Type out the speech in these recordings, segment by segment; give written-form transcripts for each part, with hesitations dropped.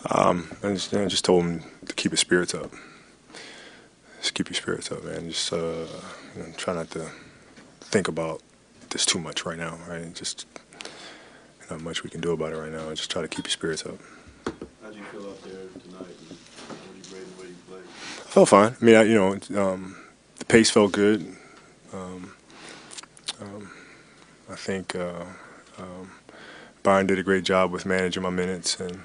I just told him to keep his spirits up. Just keep your spirits up, man. Just try not to think about this too much right now, right? Just not much we can do about it right now. Just try to keep your spirits up. How'd you feel out there tonight? And what you rated the way you played? I felt fine. I mean, the pace felt good. Um, I think Bryant did a great job with managing my minutes, and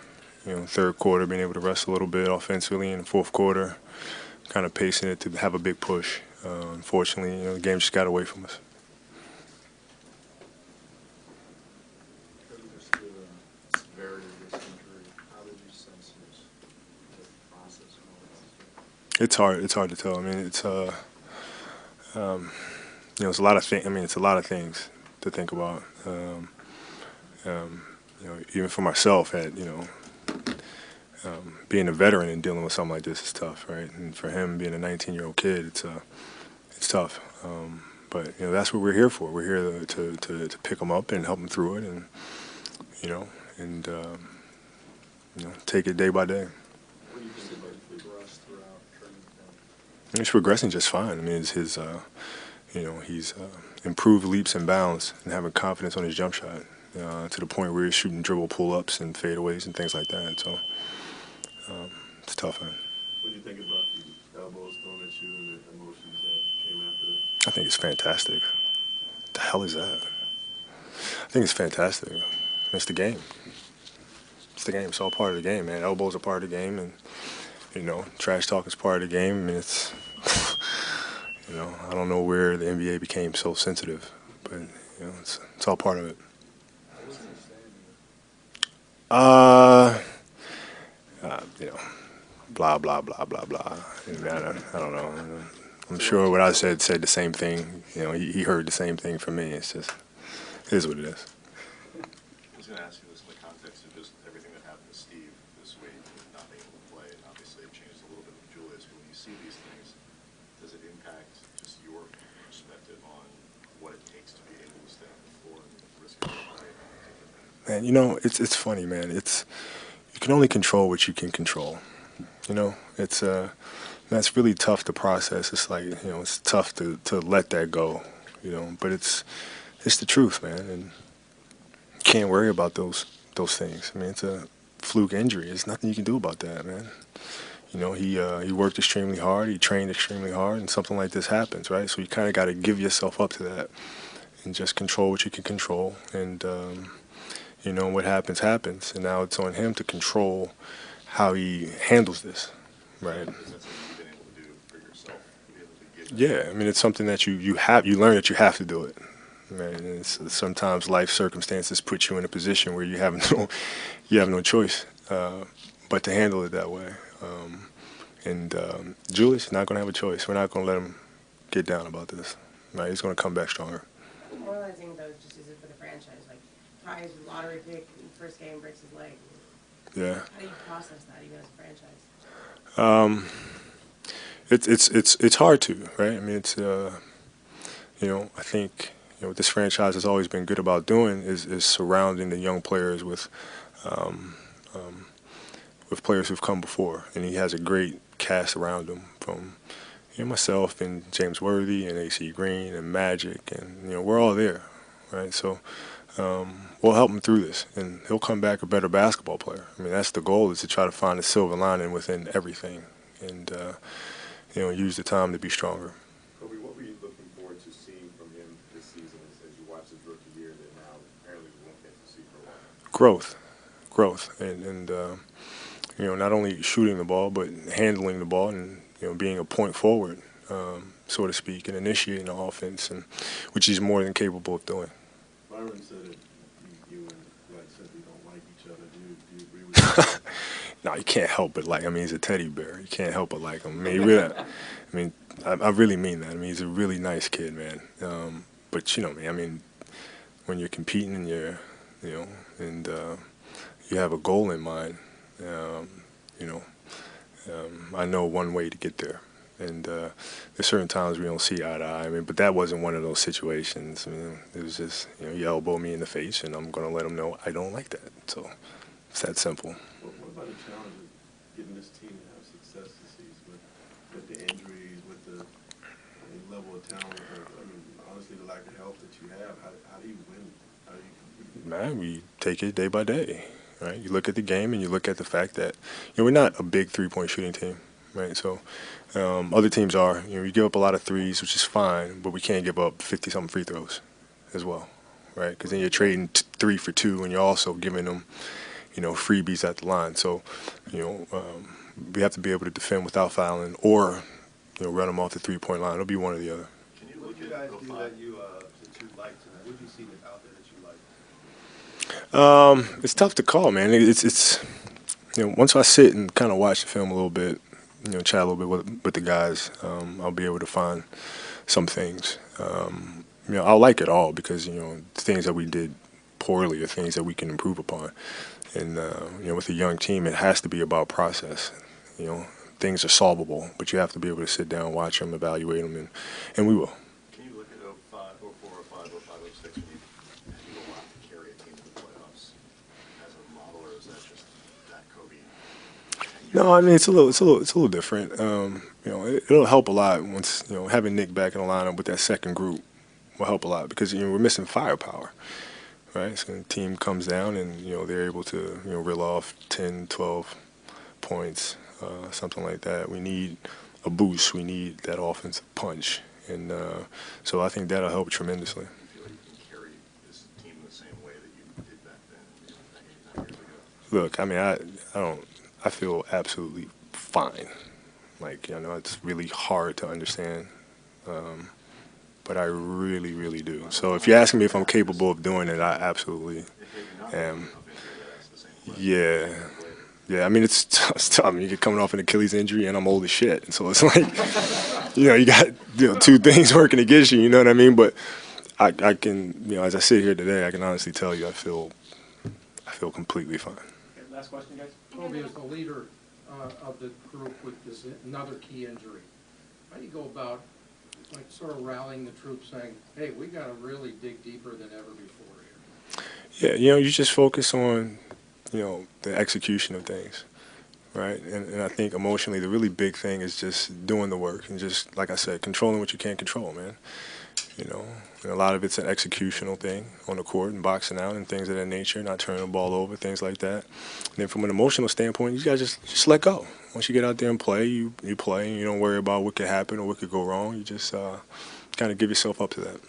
third quarter being able to rest a little bit offensively, in the fourth quarter, kind of pacing it to have a big push. Unfortunately, the game just got away from us. It's hard. It's hard to tell. I mean, it's a lot of things. I mean, it's a lot of things to think about. Even for myself, being a veteran and dealing with something like this is tough, right? And for him, being a 19-year-old kid, it's tough. But that's what we're here for. We're here to pick him up and help him through it, and you know, and take it day by day. What do you think about the progress throughout training camp? He's progressing just fine. I mean, he's improved leaps and bounds and having confidence on his jump shot to the point where he's shooting dribble pull-ups and fadeaways and things like that. So it's tough, man. What do you think about the elbows thrown at you and the emotions that came after that? I think it's fantastic. What the hell is that? I think it's fantastic. It's the game. It's the game. It's all part of the game, man. Elbows are part of the game, and trash talk is part of the game. I mean, it's I don't know where the NBA became so sensitive, but it's all part of it. Uh, blah blah blah blah blah. I don't know. I'm sure what I said the same thing. He heard the same thing from me. It's just, it is what it is. I was going to ask you this in the context of just everything that happened to Steve this week, with not being able to play, and obviously it changed a little bit with Julius. But when you see these things, does it impact just your perspective on what it takes to be able to stay on the floor and risk it? Man, it's funny, man. You can only control what you can control. It's that's really tough to process. It's like it's tough to let that go. But it's the truth, man, and you can't worry about those things. I mean, it's a fluke injury. There's nothing you can do about that, man. He worked extremely hard. He trained extremely hard, and something like this happens, right? So you kind of got to give yourself up to that and just control what you can control. And what happens happens, and now it's on him to control how he handles this, right? Yeah, I mean, it's something that you learn that you have to do it. Right? And sometimes life circumstances put you in a position where you have no choice but to handle it that way. Julius is not going to have a choice. We're not going to let him get down about this. Right? He's going to come back stronger. Moralizing though, just is it for the franchise? Like, tries lottery pick, first game breaks his leg. Yeah. How do you process that even as a franchise? It's hard to, right? I mean, it's I think what this franchise has always been good about doing is surrounding the young players with players who've come before, and he has a great cast around him from myself and James Worthy and AC Green and Magic, and we're all there, right? So we'll help him through this, and he'll come back a better basketball player. I mean, that's the goal, is to try to find a silver lining within everything, and use the time to be stronger. Kobe, what were you looking forward to seeing from him this season as you watch his rookie year that now apparently we won't get to see for a while? Growth, and not only shooting the ball but handling the ball, and being a point forward, so to speak, and initiating the offense, and which he's more than capable of doing. Byron said that you and Bryant simply don't like each other. Do you agree with that? No, you can't help but like. I mean, he's a teddy bear. You can't help but like him. I really mean that. I mean, he's a really nice kid, man. But man, I mean, when you're competing and you have a goal in mind, I know one way to get there. And there's certain times we don't see eye to eye. I mean, but that wasn't one of those situations. I mean, it was just, he elbowed me in the face, and I'm going to let him know I don't like that. So it's that simple. What about his the challenge of getting this team to have success this season with the injuries, with the level of talent, honestly, the lack of health that you have? How do you win? How do you compete? Man, we take it day by day, right? You look at the game and you look at the fact that we're not a big three-point shooting team, right? So other teams are. We give up a lot of threes, which is fine, but we can't give up 50-something free throws as well, right? Because then you're trading 3 for 2, and you're also giving them, freebies at the line. So, we have to be able to defend without fouling, or run them off the three-point line. It'll be one or the other. Can you What look do you at guys do that you like tonight? What did you see out there that you like? It's tough to call, man. It's once I sit and kind of watch the film a little bit, chat a little bit with the guys, I'll be able to find some things. I'll like it all because the things that we did poorly are things that we can improve upon. And with a young team, it has to be about process. Things are solvable, but you have to be able to sit down, watch them, evaluate them, and we will. Can you look at 05, 04, 05, 05, 06 when you go out to carry a team to the playoffs as a model, or is that just that Kobe? No, I mean it's a little different. It'll help a lot once having Nick back in the lineup with that second group will help a lot because we're missing firepower, right? So the team comes down and they're able to reel off 10, 12 points, something like that. We need a boost. We need that offensive punch, and so I think that'll help tremendously. Do you feel like you can carry this team the same way that you did back then, 8 years ago? Look, I mean, I don't. I feel absolutely fine. Like it's really hard to understand, but I really, really do. So if you're asking me if I'm capable of doing it, I absolutely am. Yeah. Yeah, I mean, it's tough. I mean, you're coming off an Achilles injury, and I'm old as shit. And so it's like, you got two things working against you. You know what I mean? But I can, as I sit here today, I can honestly tell you, I feel completely fine. Okay, last question, guys. Kobe is the leader of the group with this another key injury. How do you go about, sort of rallying the troops, saying, "Hey, we got to really dig deeper than ever before here"? Yeah, you just focus on the execution of things, right? And I think emotionally, the really big thing is just doing the work and just, like I said, controlling what you can't control, man. And a lot of it's an executional thing on the court and boxing out and things of that nature, not turning the ball over, things like that. And then from an emotional standpoint, you gotta just let go. Once you get out there and play, you play, and you don't worry about what could happen or what could go wrong. You just kind of give yourself up to that.